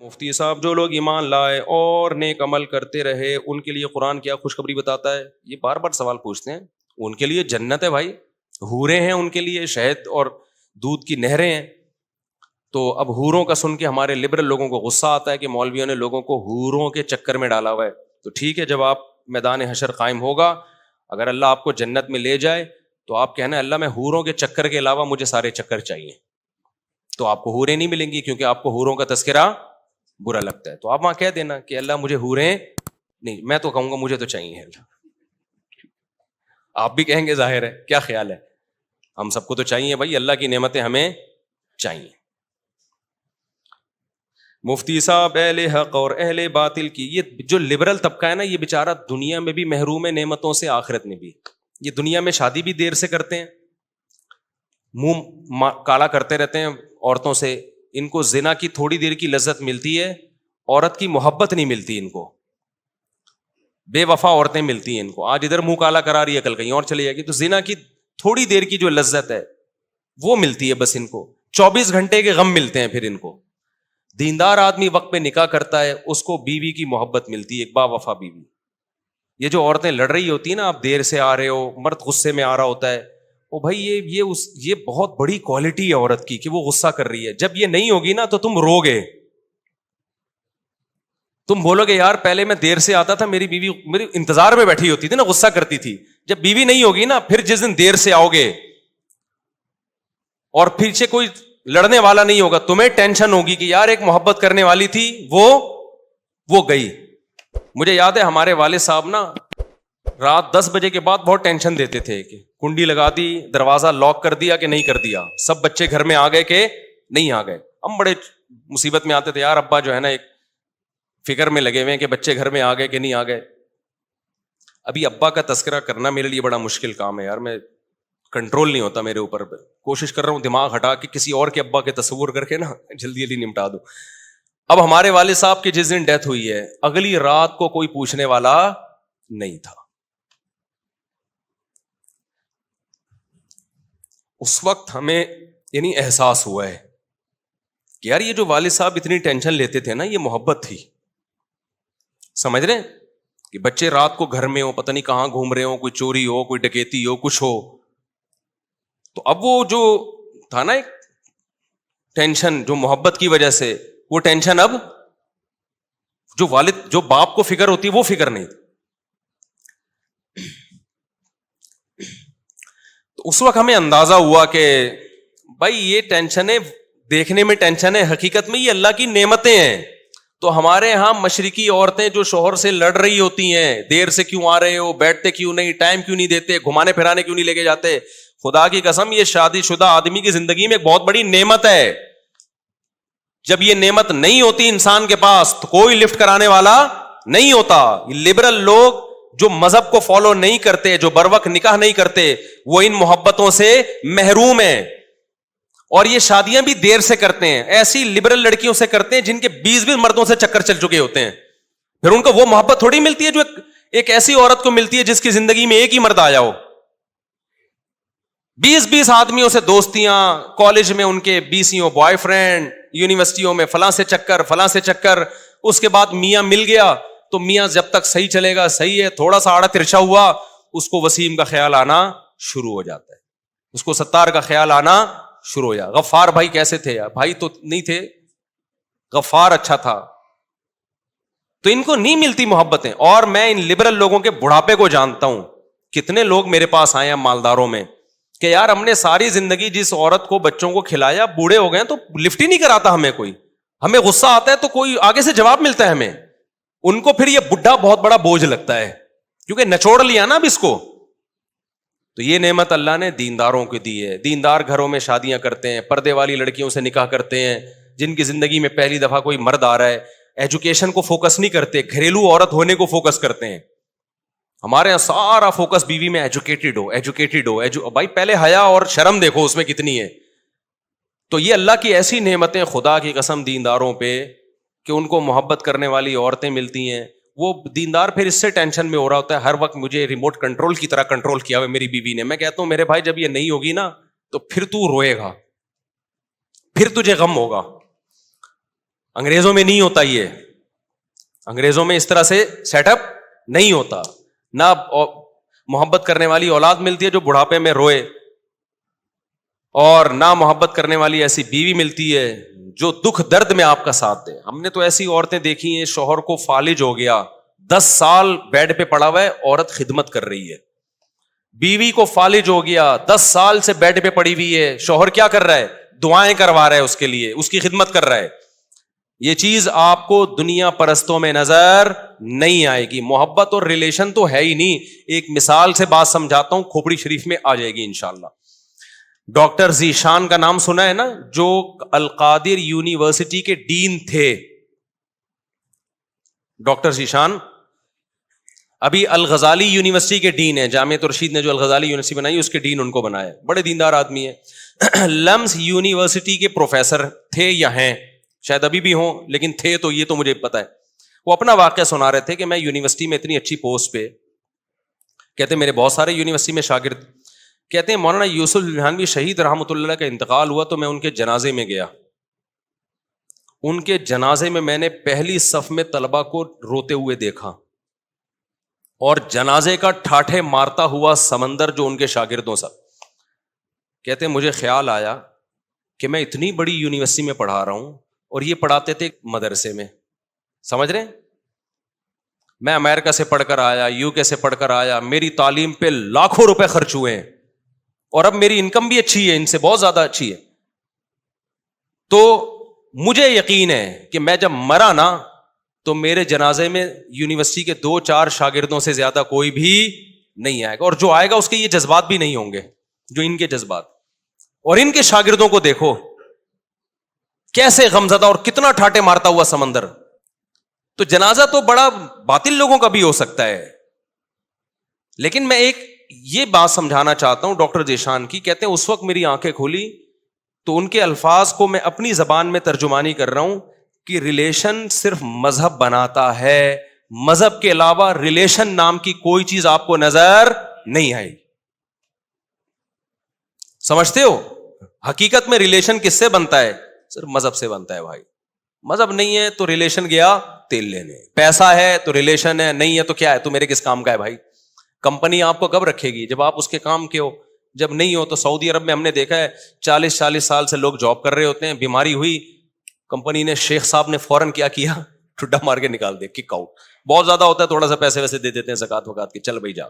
مفتی صاحب، جو لوگ ایمان لائے اور نیک عمل کرتے رہے ان کے لیے قرآن کیا خوشخبری بتاتا ہے؟ یہ بار بار سوال پوچھتے ہیں. ان کے لیے جنت ہے بھائی، حوریں ہیں ان کے لیے، شہد اور دودھ کی نہریں ہیں. تو اب حوروں کا سن کے ہمارے لبرل لوگوں کو غصہ آتا ہے کہ مولویوں نے لوگوں کو حوروں کے چکر میں ڈالا ہوا ہے. تو ٹھیک ہے، جب آپ میدان حشر قائم ہوگا، اگر اللہ آپ کو جنت میں لے جائے تو آپ کہنا اللہ میں حوروں کے چکر کے علاوہ مجھے سارے چکر چاہیے. تو آپ کو حوریں نہیں ملیں گی کیونکہ آپ کو حوروں کا تذکرہ برا لگتا ہے. تو آپ وہاں کہہ دینا کہ اللہ مجھے حوریں نہیں، میں تو کہوں گا مجھے تو چاہیے. آپ بھی کہیں گے، ظاہر ہے. کیا خیال ہے؟ ہم سب کو تو چاہیے بھائی، اللہ کی نعمتیں ہمیں چاہیے. مفتی صاحب، اہل حق اور اہل باطل کی یہ جو لبرل طبقہ ہے نا، یہ بیچارہ دنیا میں بھی محروم ہے نعمتوں سے، آخرت میں بھی. یہ دنیا میں شادی بھی دیر سے کرتے ہیں، منہ کالا کرتے رہتے ہیں عورتوں سے. ان کو زنا کی تھوڑی دیر کی لذت ملتی ہے، عورت کی محبت نہیں ملتی ان کو. بے وفا عورتیں ملتی ہیں ان کو. آج ادھر منہ کالا کرا رہی ہے، کل کہیں اور چلی جائے گی. تو زنا کی تھوڑی دیر کی جو لذت ہے وہ ملتی ہے بس ان کو. 24 گھنٹے کے غم ملتے ہیں پھر ان کو. دیندار آدمی وقت پہ نکاح کرتا ہے، اس کو بیوی کی محبت ملتی ہے، ایک با وفا بیوی. یہ جو عورتیں لڑ رہی ہوتی ہیں نا، آپ دیر سے آ رہے ہو، مرد غصے میں آ رہا ہوتا ہے، او بھائی یہ بہت بڑی کوالٹی ہے عورت کی کہ وہ غصہ کر رہی ہے. جب یہ نہیں ہوگی نا تو تم رو گے، تم بولو گے یار پہلے میں دیر سے آتا تھا، میری بیوی میری انتظار میں بیٹھی ہوتی تھی نا، غصہ کرتی تھی. جب بیوی نہیں ہوگی نا، پھر جس دن دیر سے آؤ گے اور پیچھے کوئی لڑنے والا نہیں ہوگا، تمہیں ٹینشن ہوگی کہ یار ایک محبت کرنے والی تھی وہ گئی. مجھے یاد ہے ہمارے والد صاحب نا رات 10 بجے کے بعد بہت ٹینشن دیتے تھے کہ کنڈی لگا دی، دروازہ لاک کر دیا کہ نہیں کر دیا، سب بچے گھر میں آ گئے کہ نہیں آ گئے. ہم بڑے مصیبت میں آتے تھے، یار ابا جو ہے نا ایک فکر میں لگے ہوئے ہیں کہ بچے گھر میں آ گئے کہ نہیں آ گئے. ابھی ابا کا تذکرہ کرنا میرے لیے بڑا مشکل کام ہے یار، میں کنٹرول نہیں ہوتا میرے اوپر. کوشش کر رہا ہوں دماغ ہٹا کے کسی اور کے ابا کے تصور کر کے نا جلدی جلدی نمٹا دوں. اب ہمارے والد صاحب کی جس دن ڈیتھ ہوئی ہے، اگلی رات کو کوئی پوچھنے والا نہیں تھا. اس وقت ہمیں یعنی احساس ہوا ہے کہ یار یہ جو والد صاحب اتنی ٹینشن لیتے تھے نا، یہ محبت تھی. سمجھ رہے ہیں کہ بچے رات کو گھر میں ہو، پتہ نہیں کہاں گھوم رہے ہو، کوئی چوری ہو، کوئی ڈکیتی ہو، کچھ ہو. تو اب وہ جو تھا نا ایک ٹینشن جو محبت کی وجہ سے، وہ ٹینشن اب جو باپ کو فکر ہوتی وہ فکر نہیں. تو اس وقت ہمیں اندازہ ہوا کہ بھائی یہ ٹینشن ہے، دیکھنے میں ٹینشن ہے، حقیقت میں یہ اللہ کی نعمتیں ہیں. تو ہمارے ہاں مشرقی عورتیں جو شوہر سے لڑ رہی ہوتی ہیں، دیر سے کیوں آ رہے ہو، بیٹھتے کیوں نہیں، ٹائم کیوں نہیں دیتے، گھمانے پھرانے کیوں نہیں لے کے جاتے. خدا کی قسم یہ شادی شدہ آدمی کی زندگی میں ایک بہت بڑی نعمت ہے. جب یہ نعمت نہیں ہوتی انسان کے پاس تو کوئی لفٹ کرانے والا نہیں ہوتا. لبرل لوگ جو مذہب کو فالو نہیں کرتے، جو بروقت نکاح نہیں کرتے، وہ ان محبتوں سے محروم ہیں. اور یہ شادیاں بھی دیر سے کرتے ہیں، ایسی لبرل لڑکیوں سے کرتے ہیں جن کے 20 مردوں سے چکر چل چکے ہوتے ہیں. پھر ان کو وہ محبت تھوڑی ملتی ہے جو ایک ایسی عورت کو ملتی ہے جس کی زندگی میں ایک ہی مرد آیا ہو. 20 آدمیوں سے دوستیاں، کالج میں ان کے 20 بوائے فرینڈ، یونیورسٹیوں میں فلاں سے چکر. اس کے بعد میاں مل گیا تو میاں جب تک صحیح چلے گا صحیح ہے، تھوڑا سا آڑا ترچھا ہوا اس کو وسیم کا خیال آنا شروع ہو جاتا ہے، اس کو ستار کا خیال آنا شروع ہو جاتا. غفار بھائی کیسے تھے یار؟ بھائی تو نہیں تھے، غفار اچھا تھا. تو ان کو نہیں ملتی محبتیں. اور میں ان لبرل لوگوں کے بڑھاپے کو جانتا ہوں. کتنے لوگ میرے پاس آئے ہیں مالداروں میں کہ یار ہم نے ساری زندگی جس عورت کو بچوں کو کھلایا، بوڑھے ہو گئے تو لفٹ ہی نہیں کراتا ہمیں کوئی. ہمیں غصہ آتا ہے تو کوئی آگے سے جواب ملتا ہے ہمیں. ان کو پھر یہ بڈھا بہت بڑا بوجھ لگتا ہے کیونکہ نچوڑ لیا نا اب اس کو. تو یہ نعمت اللہ نے دینداروں کو دی ہے. دیندار گھروں میں شادیاں کرتے ہیں، پردے والی لڑکیوں سے نکاح کرتے ہیں جن کی زندگی میں پہلی دفعہ کوئی مرد آ رہا ہے. ایجوکیشن کو فوکس نہیں کرتے، گھریلو عورت ہونے کو فوکس کرتے ہیں. ہمارے یہاں سارا فوکس بیوی میں ایجوکیٹڈ ہو. بھائی پہلے حیا اور شرم دیکھو اس میں کتنی ہے. تو یہ اللہ کی ایسی نعمتیں خدا کی قسم دینداروں پہ کہ ان کو محبت کرنے والی عورتیں ملتی ہیں. وہ دیندار پھر اس سے ٹینشن میں ہو رہا ہوتا ہے ہر وقت، مجھے ریموٹ کنٹرول کی طرح کنٹرول کیا ہوا میری بیوی نے. میں کہتا ہوں میرے بھائی جب یہ نہیں ہوگی نا تو پھر تو روئے گا، پھر تجھے غم ہوگا. انگریزوں میں نہیں ہوتا, یہ انگریزوں میں اس طرح سے سیٹ اپ نہیں ہوتا. نہ محبت کرنے والی اولاد ملتی ہے جو بڑھاپے میں روئے, اور نہ محبت کرنے والی ایسی بیوی ملتی ہے جو دکھ درد میں آپ کا ساتھ دے. ہم نے تو ایسی عورتیں دیکھی ہیں, شوہر کو فالج ہو گیا, 10 سال بیڈ پہ پڑا ہوا ہے, عورت خدمت کر رہی ہے. بیوی کو فالج ہو گیا, 10 سال سے بیڈ پہ پڑی ہوئی ہے, شوہر کیا کر رہا ہے, دعائیں کروا رہا ہے اس کے لیے, اس کی خدمت کر رہا ہے. یہ چیز آپ کو دنیا پرستوں میں نظر نہیں آئے گی. محبت اور ریلیشن تو ہے ہی نہیں. ایک مثال سے بات سمجھاتا ہوں, کھوپڑی شریف میں آ جائے گی انشاءاللہ. ڈاکٹر ذیشان کا نام سنا ہے نا, جو القادر یونیورسٹی کے ڈین تھے. ڈاکٹر ذیشان ابھی الغزالی یونیورسٹی کے ڈین ہیں. جامعہ رشید نے جو الغزالی یونیورسٹی بنائی اس کے ڈین ان کو بنایا. بڑے دیندار آدمی ہیں. لمس یونیورسٹی کے پروفیسر تھے یا ہیں, شاید ابھی بھی ہوں, لیکن تھے تو یہ تو مجھے پتا ہے. وہ اپنا واقعہ سنا رہے تھے کہ میں یونیورسٹی میں اتنی اچھی پوسٹ پہ, کہتے میرے بہت سارے یونیورسٹی میں شاگرد, کہتے ہیں مولانا یوسف الجھانوی شہید رحمۃ اللہ کا انتقال ہوا تو میں ان کے جنازے میں گیا. ان کے جنازے میں نے پہلی صف میں طلبہ کو روتے ہوئے دیکھا, اور جنازے کا ٹھاٹھے مارتا ہوا سمندر جو ان کے شاگردوں سا. کہتے ہیں مجھے خیال آیا کہ میں اتنی بڑی یونیورسٹی میں پڑھا رہا ہوں اور یہ پڑھاتے تھے مدرسے میں, سمجھ رہے ہیں. میں امریکہ سے پڑھ کر آیا, یو کے سے پڑھ کر آیا, میری تعلیم پہ لاکھوں روپے خرچ ہوئے ہیں, اور اب میری انکم بھی اچھی ہے, ان سے بہت زیادہ اچھی ہے. تو مجھے یقین ہے کہ میں جب مرا نا تو میرے جنازے میں یونیورسٹی کے 2-4 شاگردوں سے زیادہ کوئی بھی نہیں آئے گا, اور جو آئے گا اس کے یہ جذبات بھی نہیں ہوں گے جو ان کے جذبات. اور ان کے شاگردوں کو دیکھو کیسے غمزدہ, اور کتنا ٹھاٹے مارتا ہوا سمندر. تو جنازہ تو بڑا باطل لوگوں کا بھی ہو سکتا ہے, لیکن میں ایک یہ بات سمجھانا چاہتا ہوں ڈاکٹر ذیشان کی. کہتے ہیں اس وقت میری آنکھیں کھولی تو ان کے الفاظ کو میں اپنی زبان میں ترجمانی کر رہا ہوں کہ ریلیشن صرف مذہب بناتا ہے, مذہب کے علاوہ ریلیشن نام کی کوئی چیز آپ کو نظر نہیں آئی. سمجھتے ہو حقیقت میں ریلیشن کس سے بنتا ہے, صرف مذہب سے بنتا ہے بھائی. مذہب نہیں ہے تو ریلیشن گیا تیل لینے, پیسہ ہے تو ریلیشن ہے, نہیں ہے تو کیا ہے, تو میرے کس کام کا ہے بھائی. کمپنی آپ کو کب رکھے گی, جب آپ اس کے کام کے ہو. جب نہیں ہو تو سعودی عرب میں ہم نے دیکھا ہے 40 سال سے لوگ جاب کر رہے ہوتے ہیں, بیماری ہوئی, کمپنی نے, شیخ صاحب نے فوراً کیا ٹھڈا مار کے نکال دے, کک آؤٹ. بہت زیادہ ہوتا ہے, تھوڑا سا پیسے ویسے دے دیتے ہیں زکات وکات کے, چل بھائی جا.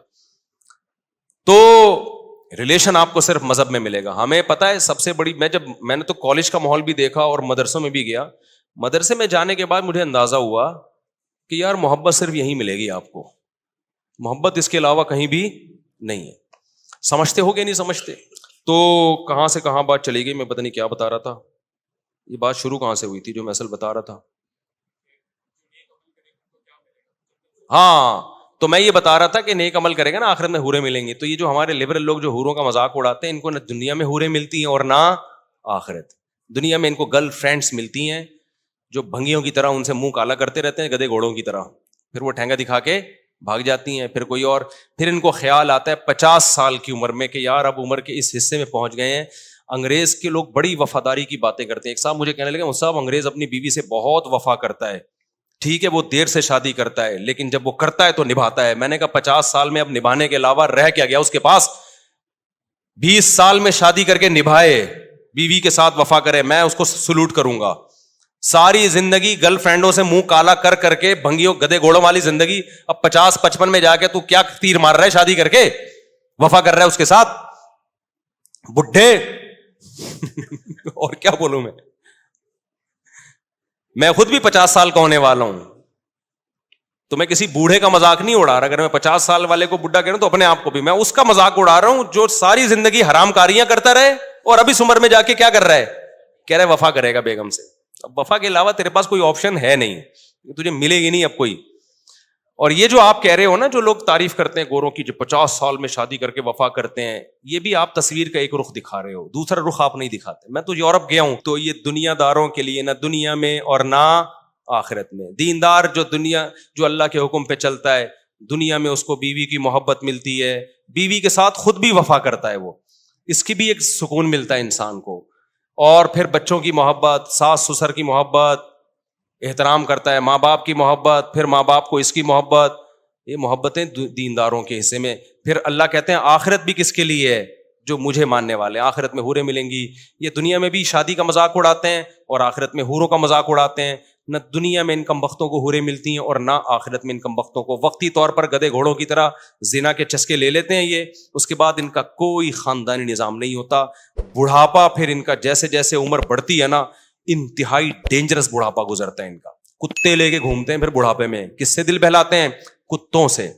تو ریلیشن آپ کو صرف مذہب میں ملے گا. ہمیں پتا ہے سب سے بڑی, میں نے تو کالج کا ماحول بھی دیکھا اور مدرسوں میں بھی گیا. مدرسے میں جانے کے بعد مجھے اندازہ ہوا کہ یار محبت صرف یہیں ملے گی آپ کو, محبت اس کے علاوہ کہیں بھی نہیں ہے. سمجھتے ہو گے نہیں سمجھتے. تو کہاں سے کہاں بات چلی گئی, میں پتہ نہیں کیا بتا رہا تھا. یہ بات شروع کہاں سے ہوئی تھی جو میں اصل بتا رہا تھا. ہاں, تو میں یہ بتا رہا تھا کہ نیک عمل کرے گا نا آخرت میں حوریں ملیں گی. تو یہ جو ہمارے لبرل لوگ جو حوروں کا مذاق اڑاتے ہیں, ان کو نہ دنیا میں حوریں ملتی ہیں اور نہ آخرت. دنیا میں ان کو گرل فرینڈس ملتی ہیں جو بھنگیوں کی طرح ان سے منہ کالا کرتے رہتے ہیں, گدے گھوڑوں کی طرح. پھر وہ ٹھینگا دکھا کے بھاگ جاتی ہیں. پھر کوئی اور, پھر ان کو خیال آتا ہے 50 سال کی عمر میں کہ یار اب عمر کے اس حصے میں پہنچ گئے ہیں. انگریز کے لوگ بڑی وفاداری کی باتیں کرتے ہیں. ایک صاحب مجھے کہنے لگے, صاحب انگریز اپنی بیوی سے بہت وفا کرتا ہے, ٹھیک ہے وہ دیر سے شادی کرتا ہے لیکن جب وہ کرتا ہے تو نبھاتا ہے. میں نے کہا 50 سال میں اب نبھانے کے علاوہ رہ کیا گیا اس کے پاس. 20 سال میں شادی کر کے نبھائے, بیوی کے ساتھ وفا کرے, میں اس کو سلوٹ کروں گا. ساری زندگی گرل فرینڈوں سے منہ کالا کر کر کے بھنگیوں گدے گھوڑوں والی زندگی, اب 50-55 میں جا کے تو کیا تیر مار رہا ہے, شادی کر کے وفا کر رہا ہے اس کے ساتھ, بڈھے. اور کیا بولوں میں خود بھی 50 سال کا ہونے والا ہوں, تو میں کسی بوڑھے کا مذاق نہیں اڑا رہا. اگر میں 50 سال والے کو بڈھا کہہ رہا ہوں تو اپنے آپ کو بھی میں اس کا مذاق اڑا رہا ہوں جو ساری زندگی حرام کاریاں کرتا رہے اور ابھی اس عمر میں جا کے کیا کر رہا ہے, کہہ رہا ہے وفا کرے گا بیگم سے. اب وفا کے علاوہ تیرے پاس کوئی آپشن ہے نہیں, تجھے ملے گی نہیں اب کوئی. اور یہ جو آپ کہہ رہے ہو نا, جو لوگ تعریف کرتے ہیں گوروں کی جو 50 سال میں شادی کر کے وفا کرتے ہیں, یہ بھی آپ تصویر کا ایک رخ دکھا رہے ہو, دوسرا رخ آپ نہیں دکھاتے. میں تو یورپ گیا ہوں تو یہ دنیا داروں کے لیے نہ دنیا میں اور نہ آخرت میں. دیندار جو اللہ کے حکم پہ چلتا ہے, دنیا میں اس کو بیوی کی محبت ملتی ہے, بیوی کے ساتھ خود بھی وفا کرتا ہے, وہ اس کی بھی ایک سکون ملتا ہے انسان کو. اور پھر بچوں کی محبت, ساس سسر کی محبت, احترام کرتا ہے، ماں باپ کی محبت، پھر ماں باپ کو اس کی محبت، یہ محبتیں دینداروں کے حصے میں. پھر اللہ کہتے ہیں آخرت بھی کس کے لیے ہے؟ جو مجھے ماننے والے ہیں. آخرت میں حوریں ملیں گی. یہ دنیا میں بھی شادی کا مذاق اڑاتے ہیں اور آخرت میں حوروں کا مذاق اڑاتے ہیں. نہ دنیا میں ان کم بختوں کو حوریں ملتی ہیں اور نہ آخرت میں ان کم بختوں کو. وقتی طور پر گدھے گھوڑوں کی طرح زنا کے چسکے لے لیتے ہیں یہ، اس کے بعد ان کا کوئی خاندانی نظام نہیں ہوتا. بڑھاپا پھر ان کا جیسے جیسے عمر بڑھتی ہے نا، انتہائی ڈینجرس بڑھاپا گزرتا ہے ان کا. کتے لے کے گھومتے ہیں پھر بڑھاپے میں. کس سے دل بہلاتے ہیں؟ کتوں سے.